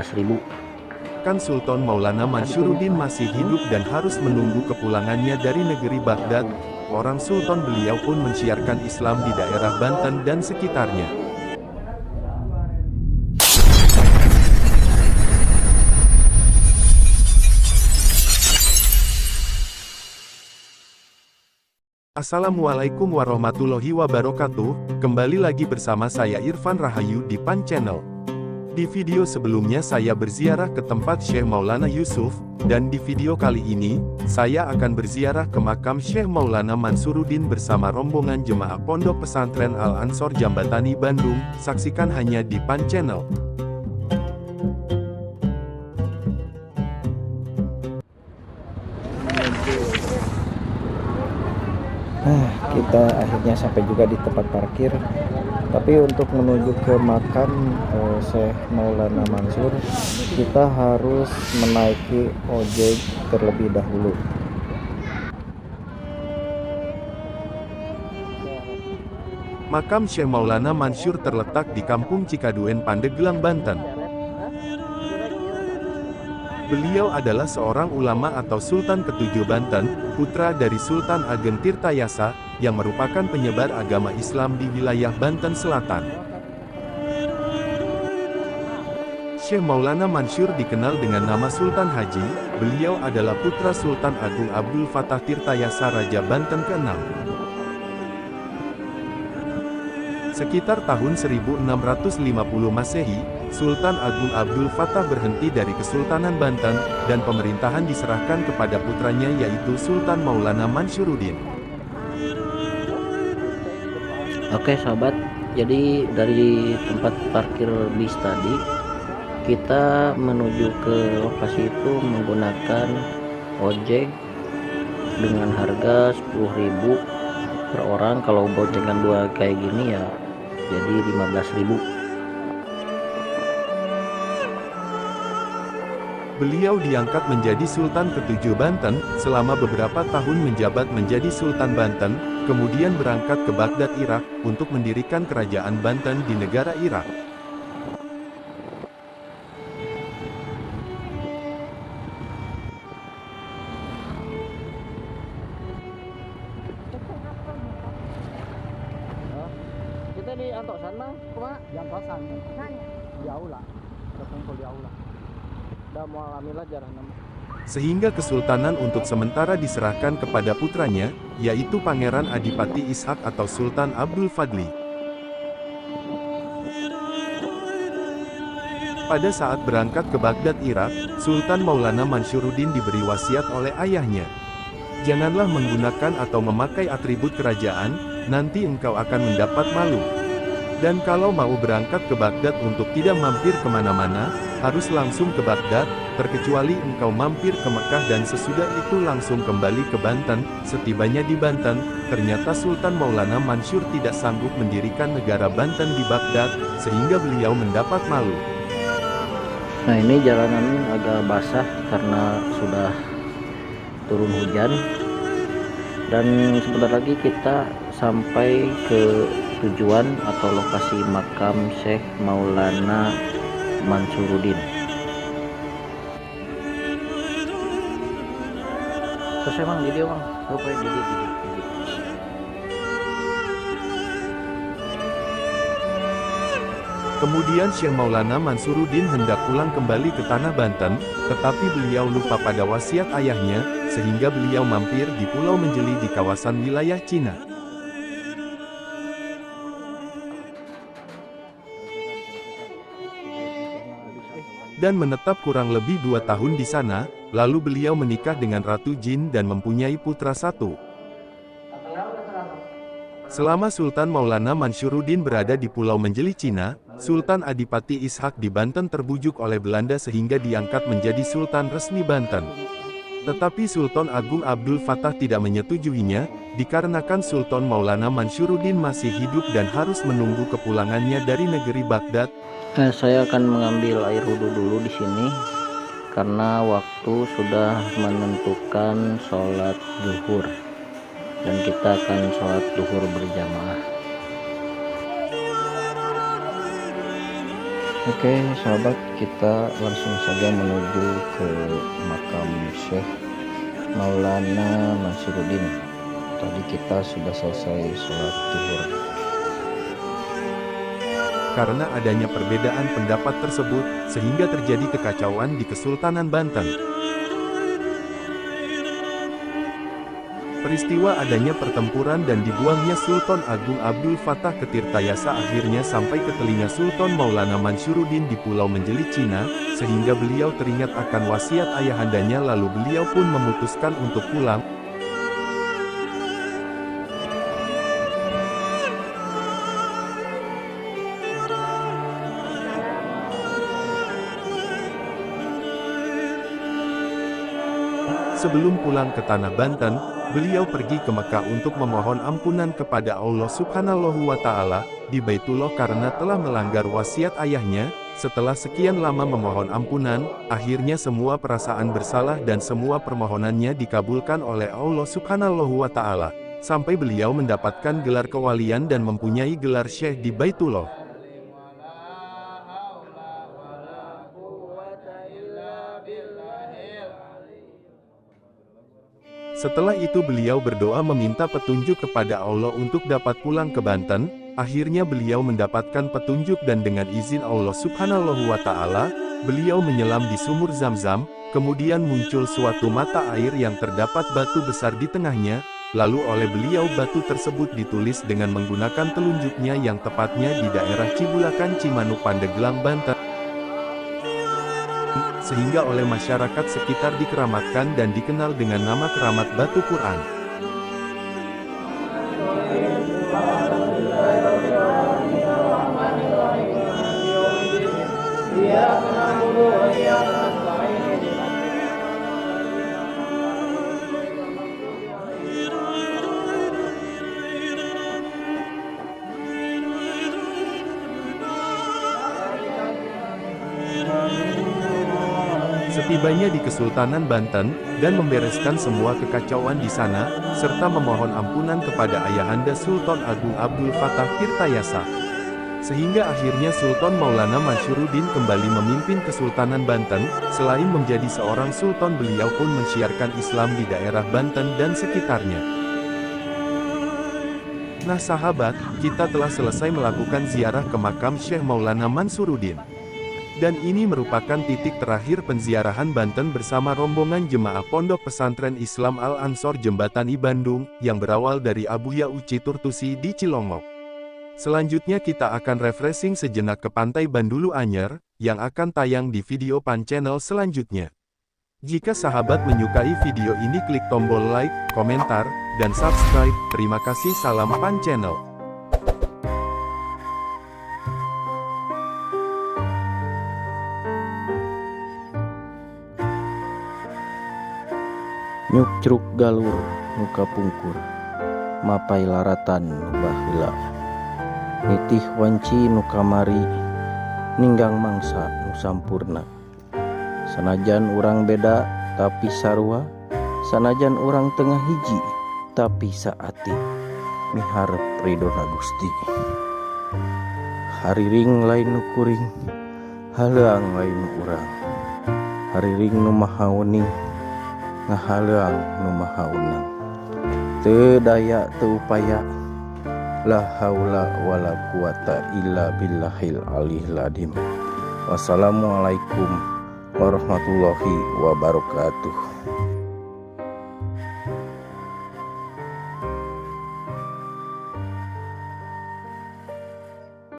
15.000. Kan Sultan Maulana Manshuruddin masih hidup dan harus menunggu kepulangannya dari negeri Baghdad. Orang Sultan beliau pun mensiarkan Islam di daerah Banten dan sekitarnya. Assalamualaikum warahmatullahi wabarakatuh. Kembali lagi bersama saya Irfan Rahayu di Pan Channel. Di video sebelumnya saya berziarah ke tempat Syekh Maulana Yusuf, dan di video kali ini, saya akan berziarah ke makam Syekh Maulana Manshuruddin bersama rombongan jemaah Pondok Pesantren Al-Ansor Jambatani Bandung. Saksikan hanya di Pan Channel. Kita akhirnya sampai juga di tempat parkir. Tapi untuk menuju ke makam Syekh Maulana Mansur, kita harus menaiki ojek terlebih dahulu. Makam Syekh Maulana Mansur terletak di Kampung Cikaduen, Pandeglang, Banten. Beliau adalah seorang ulama atau Sultan ke-7 Banten, putra dari Sultan Ageng Tirtayasa, yang merupakan penyebar agama Islam di wilayah Banten Selatan. Syekh Maulana Mansur dikenal dengan nama Sultan Haji. Beliau adalah putra Sultan Agung Abdul Fattah Tirtayasa Raja Banten ke-6. Sekitar tahun 1650 Masehi, Sultan Agung Abdul Fattah berhenti dari Kesultanan Banten, dan pemerintahan diserahkan kepada putranya yaitu Sultan Maulana Manshuruddin. Oke sahabat, jadi dari tempat parkir bis tadi, kita menuju ke lokasi itu menggunakan ojek dengan harga 10.000 per orang. Kalau boncengan dua kayak gini ya jadi 15.000. Beliau diangkat menjadi Sultan ke-7 Banten, selama beberapa tahun menjabat menjadi Sultan Banten, kemudian berangkat ke Baghdad, Irak, untuk mendirikan kerajaan Banten di negara Irak. Kita di Antok sana, cuma Yang kosan di aula, berkumpul di aula. Udah mau alamilah jarang nama. Sehingga kesultanan untuk sementara diserahkan kepada putranya, yaitu Pangeran Adipati Ishak atau Sultan Abdul Fadli. Pada saat berangkat ke Baghdad, Irak, Sultan Maulana Manshuruddin diberi wasiat oleh ayahnya. Janganlah menggunakan atau memakai atribut kerajaan, nanti engkau akan mendapat malu. Dan kalau mau berangkat ke Baghdad untuk tidak mampir kemana-mana, harus langsung ke Baghdad, terkecuali engkau mampir ke Mekah dan sesudah itu langsung kembali ke Banten. Setibanya di Banten, ternyata Sultan Maulana Mansur tidak sanggup mendirikan negara Banten di Baghdad, sehingga beliau mendapat malu. Nah ini jalanan agak basah karena sudah turun hujan, dan sebentar lagi kita sampai ke tujuan atau lokasi makam Syekh Maulana Manshuruddin. Terus emang video bang, lupa jadi. Kemudian Syekh Maulana Manshuruddin hendak pulang kembali ke tanah Banten, tetapi beliau lupa pada wasiat ayahnya, sehingga beliau mampir di Pulau Menjeli di kawasan wilayah Cina. Dan menetap kurang lebih 2 tahun di sana, lalu beliau menikah dengan Ratu Jin dan mempunyai putra satu. Selama Sultan Maulana Manshuruddin berada di Pulau Menjeli, Cina, Sultan Adipati Ishak di Banten terbujuk oleh Belanda sehingga diangkat menjadi Sultan resmi Banten. Tetapi Sultan Agung Abdul Fattah tidak menyetujuinya, dikarenakan Sultan Maulana Manshuruddin masih hidup dan harus menunggu kepulangannya dari negeri Baghdad. Saya akan mengambil air wudhu dulu di sini karena waktu sudah menentukan sholat zuhur dan kita akan sholat zuhur berjamaah. Oke sahabat, kita langsung saja menuju ke makam Syekh Maulana Mansyuruddin. Tadi kita sudah selesai sholat zuhur. Karena adanya perbedaan pendapat tersebut, sehingga terjadi kekacauan di Kesultanan Banten. Peristiwa adanya pertempuran dan dibuangnya Sultan Agung Abdul Fattah ke Tirtayasa akhirnya sampai ke telinga Sultan Maulana Mansyuruddin di Pulau Menjelit, Cina, sehingga beliau teringat akan wasiat ayahandanya lalu beliau pun memutuskan untuk pulang. Sebelum pulang ke tanah Banten, beliau pergi ke Mekah untuk memohon ampunan kepada Allah Subhanahu wa Ta'ala di Baitullah karena telah melanggar wasiat ayahnya. Setelah sekian lama memohon ampunan, akhirnya semua perasaan bersalah dan semua permohonannya dikabulkan oleh Allah Subhanahu wa Ta'ala, sampai beliau mendapatkan gelar kewalian dan mempunyai gelar Syekh di Baitullah. Setelah itu beliau berdoa meminta petunjuk kepada Allah untuk dapat pulang ke Banten. Akhirnya beliau mendapatkan petunjuk dan dengan izin Allah Subhanahu wa Ta'ala, beliau menyelam di sumur Zam-Zam. Kemudian muncul suatu mata air yang terdapat batu besar di tengahnya. Lalu oleh beliau batu tersebut ditulis dengan menggunakan telunjuknya yang tepatnya di daerah Cibulakan, Cimanuk, Pandeglang, Banten, sehingga oleh masyarakat sekitar dikeramatkan dan dikenal dengan nama keramat batu Quran. Setibanya di Kesultanan Banten, dan membereskan semua kekacauan di sana, serta memohon ampunan kepada ayahanda Sultan Agung Abdul Fattah Tirtayasa. Sehingga akhirnya Sultan Maulana Mansyuruddin kembali memimpin Kesultanan Banten. Selain menjadi seorang sultan, beliau pun mensiarkan Islam di daerah Banten dan sekitarnya. Nah sahabat, kita telah selesai melakukan ziarah ke makam Syekh Maulana Mansyuruddin. Dan ini merupakan titik terakhir penziarahan Banten bersama rombongan jemaah Pondok Pesantren Islam Al-Ansor Jembatani Bandung, yang berawal dari Abuya Uci Turtusi di Cilongok. Selanjutnya kita akan refreshing sejenak ke Pantai Bandulu Anyer, yang akan tayang di video Pan Channel selanjutnya. Jika sahabat menyukai video ini, klik tombol like, komentar, dan subscribe. Terima kasih, salam Pan Channel. Nyuk cruk galur nuka pungkur, mapai laratan bahila, nitih wanci nuka mari, ninggang mangsa nu sampurna. Sanajan urang beda tapi sarua, sanajan urang tengah hiji tapi saati, miharep ridona Gusti. Hariring lain nu kuring, haleang lain nu urang, hariring nu mahauning, ngahaleang nu mahaunang. Teu daya teu upaya, la haula wala quwata illa billahil aliyil azim. Wassalamualaikum warahmatullahi wabarakatuh.